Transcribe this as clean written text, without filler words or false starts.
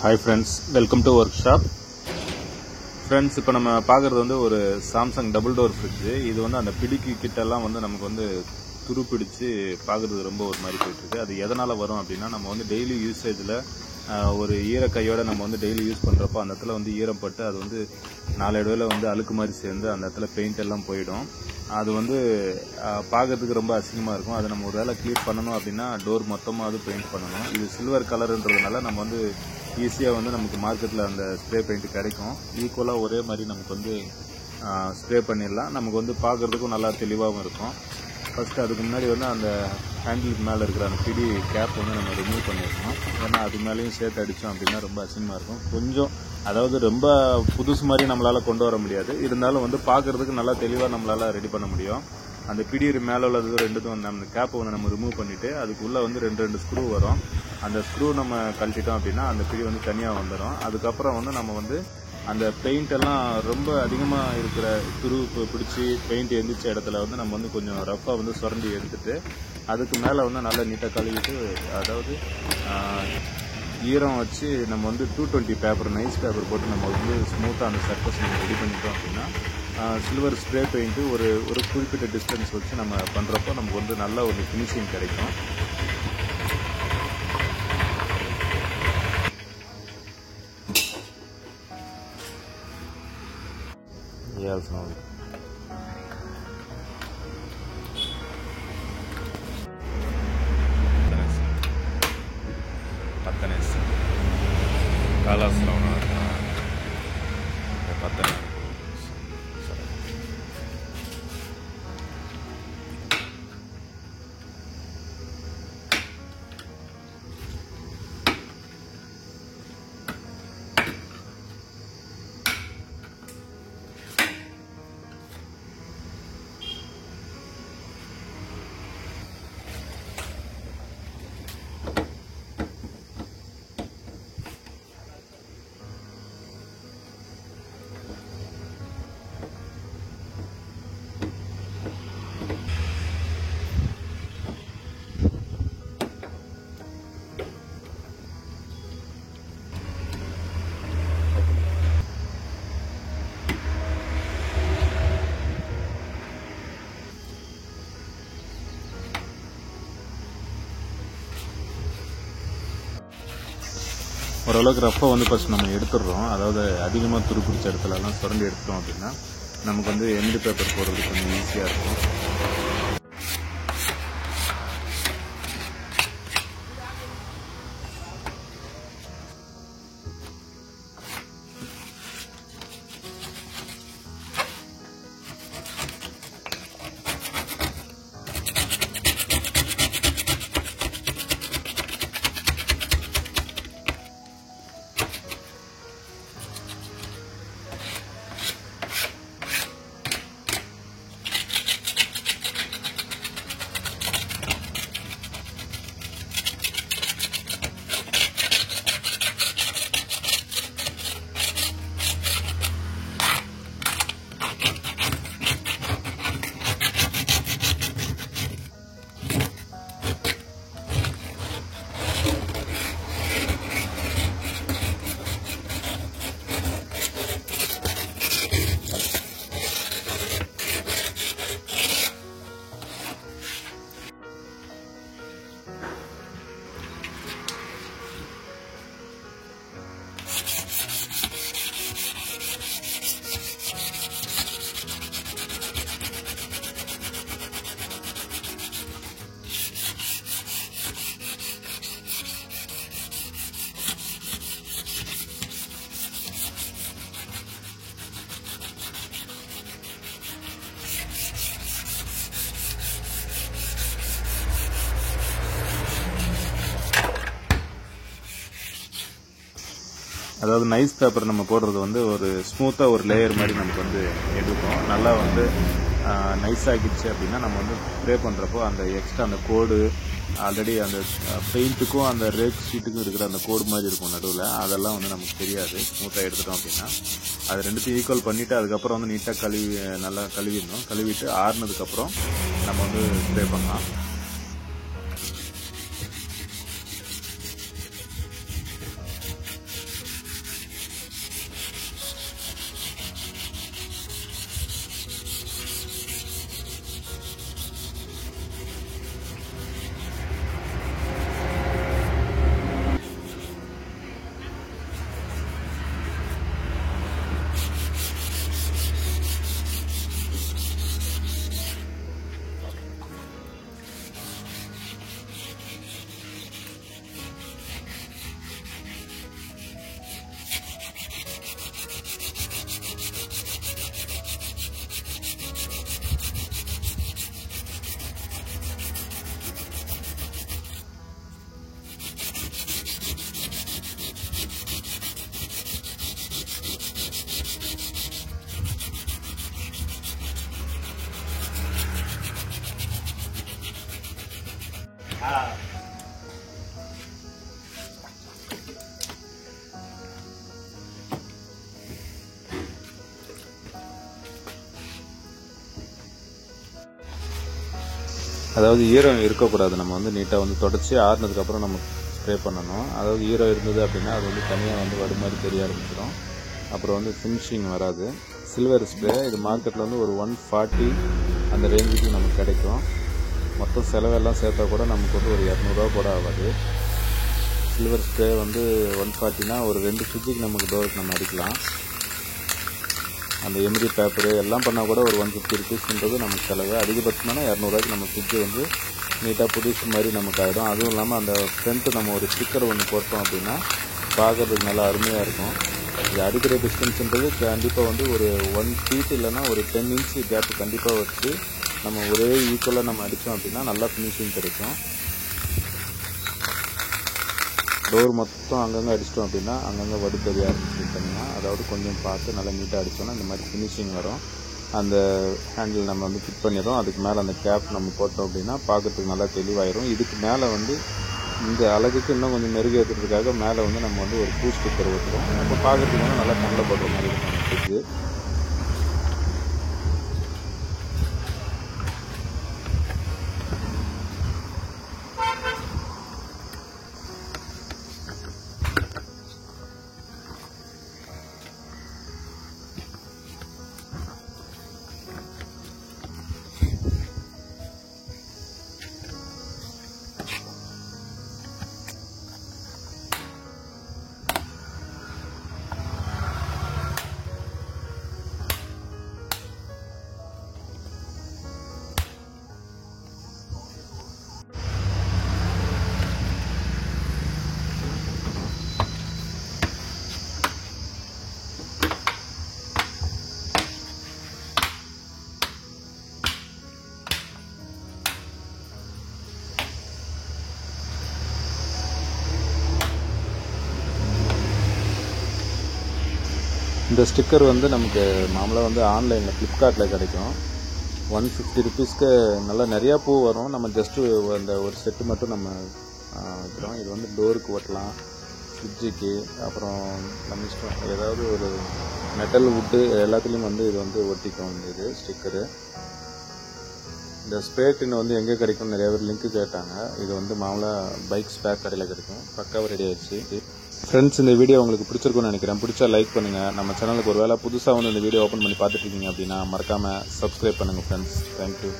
Hi friends, welcome to workshop. Friends, இப்போ நம்ம பார்க்குறது வந்து ஒரு சாம்சங் டபுள் டோர் ஃப்ரிட்ஜ். இது வந்து அந்த பிடிக்கு கிட்டெல்லாம் வந்து நமக்கு வந்து துரு பிடிச்சு பார்க்குறது ரொம்ப ஒரு மாதிரி போயிட்டுருக்கு. அது எதனால் வரும் அப்படின்னா, நம்ம வந்து டெய்லி யூசேஜில் ஒரு ஈரக்கையோடு நம்ம வந்து டெய்லி யூஸ் பண்ணுறப்போ அந்த இடத்துல வந்து ஈரம் பட்டு அது வந்து நாளடைவில் வந்து அழுக்கு மாதிரி சேர்ந்து அந்த இடத்துல பெயிண்ட் எல்லாம் போயிடும். அது வந்து பார்க்கறதுக்கு ரொம்ப அசிங்கமாக இருக்கும். அதை நம்ம ஒரு வேளை க்ளீன் பண்ணணும் அப்படின்னா டோர் மொத்தமாக அது பெயிண்ட் பண்ணணும். இது சில்வர் கலருன்றதுனால நம்ம வந்து ஈஸியாக வந்து நமக்கு மார்க்கெட்டில் அந்த ஸ்ப்ரே பெயிண்ட் கிடைக்கும். ஈக்குவலாக ஒரே மாதிரி நமக்கு வந்து ஸ்ப்ரே பண்ணிடலாம். நமக்கு வந்து பார்க்குறதுக்கும் நல்லா தெளிவாகவும் இருக்கும். ஃபஸ்ட்டு அதுக்கு முன்னாடி வந்து அந்த ஹேண்டிலுக்கு மேலே இருக்கிற அந்த பிடி கேப் வந்து நம்ம ரிமூவ் பண்ணிடணும். ஏன்னா அது மேலேயும் சேர்த்து அடித்தோம் அப்படின்னா ரொம்ப அசிங்கமாக இருக்கும். கொஞ்சம் அதாவது ரொம்ப புதுசு மாதிரி நம்மளால் கொண்டு வர முடியாது. இருந்தாலும் வந்து பார்க்குறதுக்கு நல்லா தெளிவாக நம்மளால் ரெடி பண்ண முடியும். அந்த பிடி மேலே உள்ளது ரெண்டுத்தும் நம்ம கேப்பை வந்து நம்ம ரிமூவ் பண்ணிவிட்டு அதுக்குள்ளே வந்து ரெண்டு ஸ்க்ரூ வரும். அந்த ஸ்க்ரூ நம்ம கழட்டிட்டோம் அப்படின்னா அந்த பிடி வந்து தனியாக வந்துடும். அதுக்கப்புறம் வந்து நம்ம வந்து அந்த பெயிண்ட் எல்லாம் ரொம்ப அதிகமாக இருக்கிற துரு பிடிச்சி பெயிண்ட் எந்திரிச்ச இடத்துல வந்து நம்ம வந்து கொஞ்சம் ரஃப்பாக வந்து சுரண்டி எடுத்துட்டு அதுக்கு மேலே வந்து நல்லா நீட்டாக கழுவிட்டு, அதாவது ஈரம் வச்சு நம்ம வந்து 220 பேப்பர் நைஸ் பேப்பர் போட்டு நம்ம வந்து ஸ்மூத்தாக அந்த சர்ஃபேஸ் நம்ம ரெடி பண்ணிட்டோம் அப்படின்னா சில்வர் ஸ்ப்ரே பெயிண்ட்டு ஒரு குறிப்பிட்ட டிஸ்டன்ஸ் வச்சு நம்ம பண்ணுறப்போ நமக்கு வந்து நல்ல ஒரு ஃபினிஷிங் கிடைக்கும். ஓரளவுக்கு ரஃப்பாக வந்து ஃபஸ்ட் நம்ம எடுத்துடுறோம். அதாவது அதிகமாக துரு பிடிச்ச இடத்துலலாம் சுரண்டி எடுத்துட்டோம் அப்படின்னா நமக்கு வந்து எம்டி பேப்பர் போடுறதுக்கு கொஞ்சம் ஈஸியாக இருக்கும். அதாவது நைஸ் பேப்பர் நம்ம போடுறது வந்து ஒரு ஸ்மூத்தாக ஒரு லேயர் மாதிரி நமக்கு வந்து எடுக்கும். நல்லா வந்து நைஸ் ஆகிடுச்சு அப்படின்னா நம்ம வந்து ஸ்ப்ரே பண்ணுறப்போ அந்த எக்ஸ்ட்ரா அந்த கோடு ஆல்ரெடி அந்த பெயிண்ட்டுக்கும் அந்த ரேக் ஷீட்டுக்கும் இருக்கிற அந்த கோடு மாதிரி இருக்கும் நடுவில், அதெல்லாம் வந்து நமக்கு தெரியாது. ஸ்மூத்தாக எடுத்துட்டோம் அப்படின்னா அது ரெண்டுத்தையும் ஈக்குவல் பண்ணிவிட்டு அதுக்கப்புறம் வந்து நீட்டாக நல்லா கழுவிடணும். கழுவிட்டு ஆறுனதுக்கப்புறம் நம்ம வந்து ஸ்ப்ரே பண்ணலாம். அதாவது ஈரம் இருக்கக்கூடாது. நம்ம வந்து நீட்டாக வந்து தொடச்சி ஆறுனதுக்கப்புறம் நம்ம ஸ்ப்ரே பண்ணணும். அதாவது ஈரம் இருந்தது அப்படின்னா அது வந்து தனியாக வந்து வடு மாதிரி தெரிய ஆரம்பிச்சிடும். அப்புறம் வந்து ஃபினிஷிங் வராது. சில்வர் ஸ்ப்ரே இது மார்க்கெட்டில் வந்து ஒரு 140 அந்த ரேஞ்சுக்கு நமக்கு கிடைக்கும். மொத்தம் செலவெல்லாம் சேர்த்தா கூட நமக்கு வந்து ஒரு 200 கூட ஆகாது. சில்வர் ஸ்ப்ரே வந்து 140னா ஒரு 2 ஃப்ரிட்ஜுக்கு நமக்கு டோருக்கு நம்ம அடிக்கலாம். அந்த எம்ரி பேப்பரு எல்லாம் பண்ணால் கூட ஒரு 150 ருபீஸ்ன்றது நமக்கு செலவு. அதிகபட்சமான 200 நம்ம ஃப்ரிட்ஜு வந்து நீட்டாக புதுசு மாதிரி நமக்கு ஆகிடும். அதுவும் இல்லாமல் அந்த ஃப்ரண்ட்டு நம்ம ஒரு ஸ்டிக்கர் ஒன்று போட்டோம் அப்படின்னா பார்க்கறதுக்கு நல்லா அருமையாக இருக்கும். இது அடிக்கிற டிஸ்டன்ஸுன்றது கண்டிப்பாக வந்து ஒரு 1 ஃபீட் இல்லைன்னா ஒரு 10 இன்ச்சு கேப் கண்டிப்பாக வச்சு நம்ம ஒரே ஈக்குவலாக நம்ம அடித்தோம் அப்படின்னா நல்லா ஃபினிஷிங் கிடைக்கும். டோர் மொத்தம் அங்கங்கே அடிச்சிட்டோம் அப்படின்னா அங்கங்கே வடு தெரிய ஆரம்பிச்சுட்டோம்னா, அதாவது கொஞ்சம் பார்த்து நல்லா நீட்டாக அடித்தோன்னா இந்த மாதிரி ஃபினிஷிங் வரும். அந்த ஹேண்டில் நம்ம வந்து ஃபிட் பண்ணிடுறோம். அதுக்கு மேலே அந்த கேப் நம்ம போட்டோம் அப்படின்னா பார்க்கறதுக்கு நல்லா தெளிவாயிரும். இதுக்கு மேலே வந்து இந்த அழகுக்கு இன்னும் கொஞ்சம் மெருகேற்றுறதுக்காக மேலே வந்து நம்ம வந்து ஒரு பூ ஸ்டிக்கர் ஊற்றுறோம். நம்ம பார்க்கறதுக்கு நல்லா கண்ணில் போடுற மாதிரி இருக்கும் அந்த ஃப்ரிட்ஜு. இந்த ஸ்டிக்கர் வந்து நமக்கு மாமூலாக வந்து ஆன்லைனில் ஃப்ளிப்கார்ட்டில் கிடைக்கும். 150 ருபீஸ்க்கு நல்லா நிறையா பூ வரும். நம்ம ஜஸ்ட்டு அந்த ஒரு செட்டு மட்டும் நம்ம வைக்கிறோம். இது வந்து டோருக்கு ஒட்டலாம், ஃப்ரிட்ஜுக்கு, அப்புறம் நம்ம இஷ்டம் ஏதாவது ஒரு மெட்டல் வுட்டு எல்லாத்துலேயும் வந்து இது வந்து ஒட்டிக்கும். இது ஸ்டிக்கரு. இந்த ஸ்ப்ரே டின் வந்து எங்கே கிடைக்கும்னு நிறைய பேர் லிங்க்கு கேட்டாங்க. இது வந்து மாமூலாக பைக் ஸ்பேர் கடையில் கிடைக்கும். பக்காவாக ரெடி ஆயிடுச்சு. ஃப்ரெண்ட்ஸ், இந்த வீடியோ உங்களுக்கு பிடிச்சிருக்குன்னு நினைக்கிறேன். பிடிச்சா லைக் பண்ணுங்கள். நம்ம சேனலுக்கு ஒரு வேளை புதுசாக வந்து இந்த வீடியோ ஓப்பன் பண்ணி பார்த்துட்டு இருக்கீங்க அப்படின்னா மறக்காமல் சப்ஸ்கிரைப் பண்ணுங்கள் ஃப்ரெண்ட்ஸ். தேங்க்யூ.